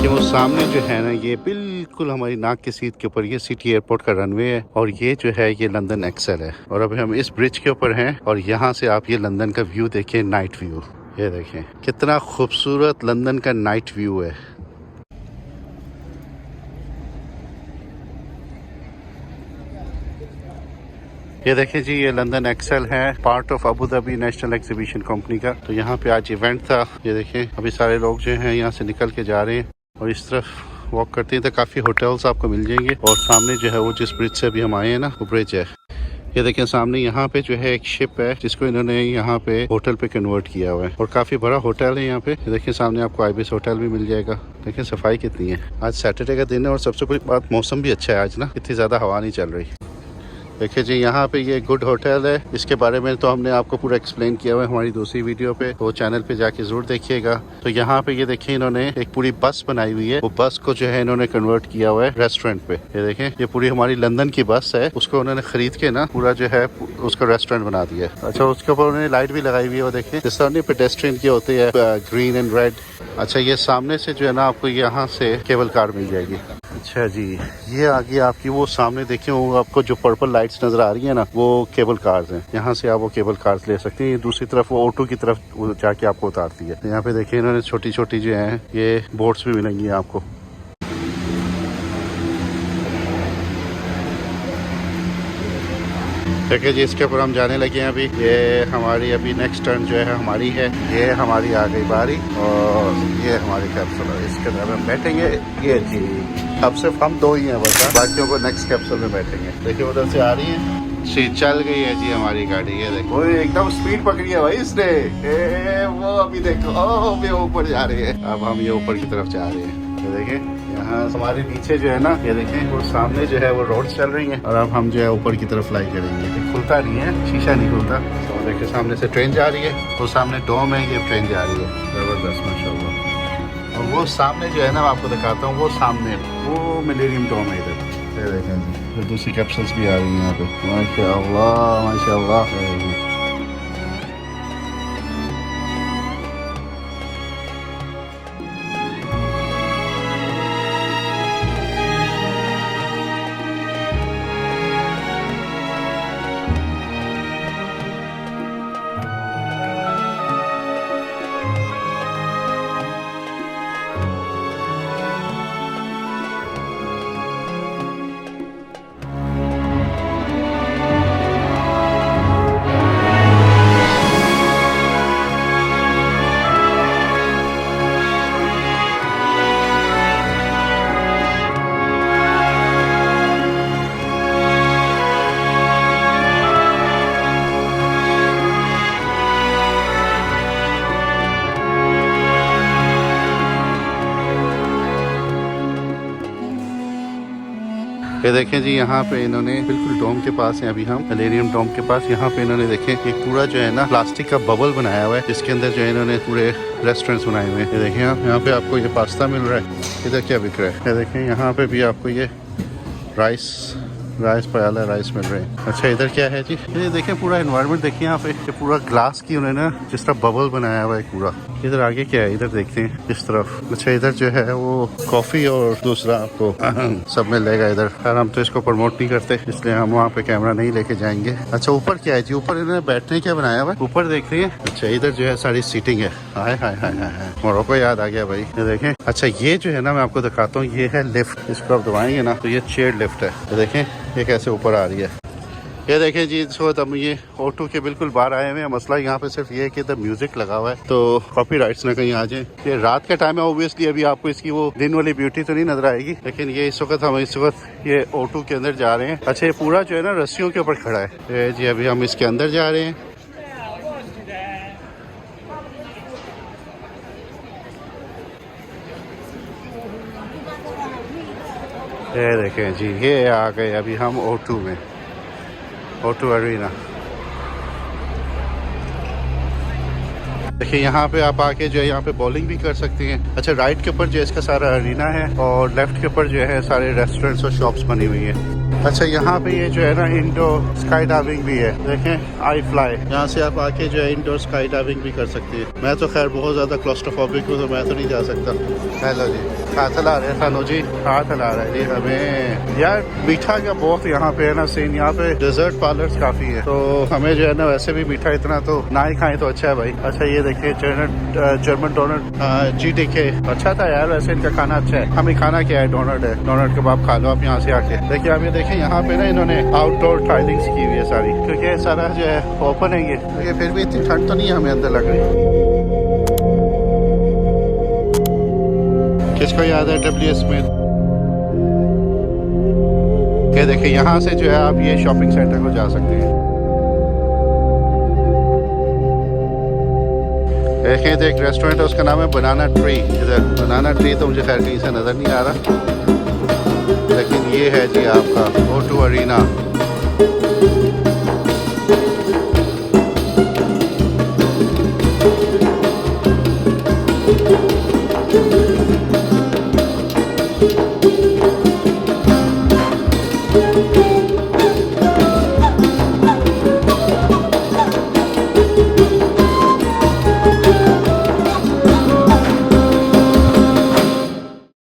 देखिए वो सामने जो है ना, ये बिल्कुल हमारी नाक की सीध के ऊपर ये सिटी एयरपोर्ट का रनवे है और ये जो है ये लंदन एक्सेल है। और अभी हम इस ब्रिज के ऊपर हैं और यहाँ से आप ये लंदन का व्यू देखिए, नाइट व्यू। ये देखें कितना खूबसूरत लंदन का नाइट व्यू है। ये देखिए जी, ये लंदन एक्सेल है, part of Abu Dhabi national exhibition company का। तो यहाँ पे आज इवेंट था। ये देखें अभी सारे लोग जो हैं यहाँ से निकल के जा रहे हैं और इस तरफ वॉक करते हैं तो काफ़ी होटल्स आपको मिल जाएंगे। और सामने जो है वो जिस ब्रिज से अभी हम आए हैं ना, वो ब्रिज है। ये देखें सामने यहाँ पे जो है एक शिप है जिसको इन्होंने यहाँ पे होटल पे कन्वर्ट किया हुआ है और काफ़ी बड़ा होटल है यहाँ पे। ये देखिए सामने आपको आइबिस होटल भी मिल जाएगा। देखिए सफाई कितनी है। आज सैटरडे का दिन है और सबसे बड़ी बात मौसम भी अच्छा है आज ना, इतनी ज़्यादा हवा नहीं चल रही। देखिए जी यहाँ पे ये गुड होटल है, इसके बारे में तो हमने आपको पूरा एक्सप्लेन किया हुआ है हमारी दूसरी वीडियो पे, तो चैनल पे जाके जरूर देखिएगा। तो यहाँ पे ये देखिए इन्होंने एक पूरी बस बनाई हुई है, वो बस को जो है इन्होंने कन्वर्ट किया हुआ है रेस्टोरेंट पे। ये देखें ये पूरी हमारी लंदन की बस है, उसको उन्होंने खरीद के ना पूरा जो है उसका रेस्टोरेंट बना दिया। अच्छा उसके ऊपर उन्होंने लाइट भी लगाई हुई है, वो देखें जिस तरह पेडेस्ट्रियन के होते हैं ग्रीन एंड रेड। अच्छा ये सामने से जो है ना आपको यहाँ से केबल कार मिल जाएगी। अच्छा जी ये आगे आपकी वो सामने देखिए वो आपको जो पर्पल लाइट्स नजर आ रही है ना, वो केबल कार्स हैं। यहाँ से आप वो केबल कार्स ले सकते हैं। दूसरी तरफ वो ऑटो की तरफ जाके आपको उतारती है। यहाँ पे देखिए इन्होंने छोटी छोटी जो है ये बोट्स भी मिलेंगी आपको। देखिए जी इसके ऊपर हम जाने लगे हैं अभी। ये हमारी अभी नेक्स्ट टर्न जो है हमारी है, ये हमारी आ गई बारी और ये हमारी कैप्सूल है, इसके अंदर हम बैठेंगे। ये जी अब सिर्फ हम दो ही हैं बस, बाकियों को नेक्स्ट कैप्सूल में बैठेंगे। देखिए उधर से आ रही है, सी चल गई है जी हमारी गाड़ी। ये देखो एकदम स्पीड पकड़ी है भाई इसने। वो अभी देखो ये ऊपर जा रही है, अब हम ये ऊपर की तरफ जा रहे हैं। ये देखें यहाँ हमारे नीचे जो है ना, ये देखें वो सामने जो है वो रोड चल रही है और अब हम जो है ऊपर की तरफ फ्लाई करेंगे। खुलता नहीं है, शीशा नहीं खुलता। तो देखिए सामने से ट्रेन जा रही है, वो सामने डोम है, ये ट्रेन जा रही है। जबरदस्त माशाल्लाह। और वो सामने जो है ना आपको दिखाता हूँ, वो सामने वो मिलेनियम डोम है इधर। ये देखें फिर दूसरी कैप्सूल्स भी आ रही है यहाँ पे। माशाल्लाह माशाल्लाह। ये देखें जी यहाँ पे इन्होंने बिल्कुल डोम के पास है, अभी हम मिलेनियम डोम के पास। यहाँ पे इन्होंने देखें एक पूरा जो है ना प्लास्टिक का बबल बनाया हुआ है, जिसके अंदर जो है इन्होंने पूरे रेस्टोरेंट्स बनाए हुए हैं। ये देखें आप यहाँ पे आपको ये पास्ता मिल रहा है। इधर क्या बिक रहा है, ये देखें यहाँ पे भी आपको ये राइस प्याला राइस मिल रहे हैं। अच्छा इधर क्या है जी, ये देखें पूरा एनवायरनमेंट देखिए यहाँ पे, ये पूरा ग्लास की उन्होंने जिस तरह बबल बनाया हुआ है पूरा। इधर आगे क्या है, इधर देखते हैं इस तरफ। अच्छा इधर जो है वो कॉफी और दूसरा आपको सब मिलेगा इधर। यार हम तो इसको प्रमोट नहीं करते, इसलिए हम वहाँ पे कैमरा नहीं लेके जाएंगे। अच्छा ऊपर क्या है जी, ऊपर इन्होंने बैठने क्या बनाया हुआ है, ऊपर देख रही है। अच्छा इधर जो है सारी सीटिंग है। हाय हाय हाय हाय, मोरक्को याद आ गया भाई। ये देखें अच्छा ये जो है ना मैं आपको दिखाता हूँ, ये है लिफ्ट। इसको आप दबाएंगे ना तो ये चेयर लिफ्ट है। ये देखें ये कैसे ऊपर आ रही है। ये देखें जी इस वक्त हम ये ऑटो के बिल्कुल बाहर आए हुए हैं। मसला यहाँ पे सिर्फ ये है कि इधर म्यूजिक लगा हुआ है तो कॉपीराइट्स ना कहीं आ जाए। ये रात का टाइम है, ऑब्वियसली अभी आपको इसकी वो दिन वाली ब्यूटी तो नहीं नजर आएगी, लेकिन ये इस वक्त ये ऑटो के अंदर जा रहे हैं। अच्छा ये पूरा जो है ना रस्सियों के ऊपर खड़ा है। ये जी अभी हम इसके अंदर जा रहे हैं। ये देखें जी ये आ गए अभी हम O2 में, O2 अरीना। देखिए यहाँ पे आप आके जो है यहाँ पे बॉलिंग भी कर सकते हैं। अच्छा राइट के ऊपर जो है इसका सारा अरीना है और लेफ्ट के ऊपर जो है सारे रेस्टोरेंट्स और शॉप्स बनी हुई है। अच्छा यहाँ पे ये जो है ना इंडोर स्काई डाइविंग भी है, देखें आई फ्लाई, यहाँ से आप आके जो है इंडोर स्काई डाइविंग भी कर सकती है। मैं तो खैर बहुत ज्यादा क्लॉस्ट्रोफोबिक हूँ तो मैं तो नहीं जा सकता। हेलो जी, हाथ हिला रहे खानो जी, हाथ हिला रहे जी हमें। यार मीठा का बहुत यहाँ पे है ना सीन, यहाँ पे डेजर्ट पार्लर्स काफी है, तो हमें जो है ना वैसे भी मीठा इतना तो ना ही खाएं तो अच्छा है भाई। अच्छा ये देखिए जर्मन डोनट, जी देखे अच्छा था यार, वैसे इनका खाना अच्छा है। हमें खाना क्या है, डोनट है, डोनट कबाब खा लो आप यहाँ से आके। देखिए आप ये देखें यहाँ पे ना इन्होंने आउटडोर टाइलिंग्स की हुई है सारी, क्योंकि सारा जो है ओपन है ये, फिर भी इतनी ठंड तो नहीं हमें अंदर लग रही। किसको याद है डब्ल्यू स्मिथ? ये देखिए यहाँ से जो है आप ये शॉपिंग सेंटर को जा सकते हैं। देखें तो एक रेस्टोरेंट है, उसका नाम है बनाना ट्री। इधर बनाना ट्री तो मुझे खैर कहीं से नजर नहीं आ रहा, लेकिन ये है जी आपका O2 अरीना।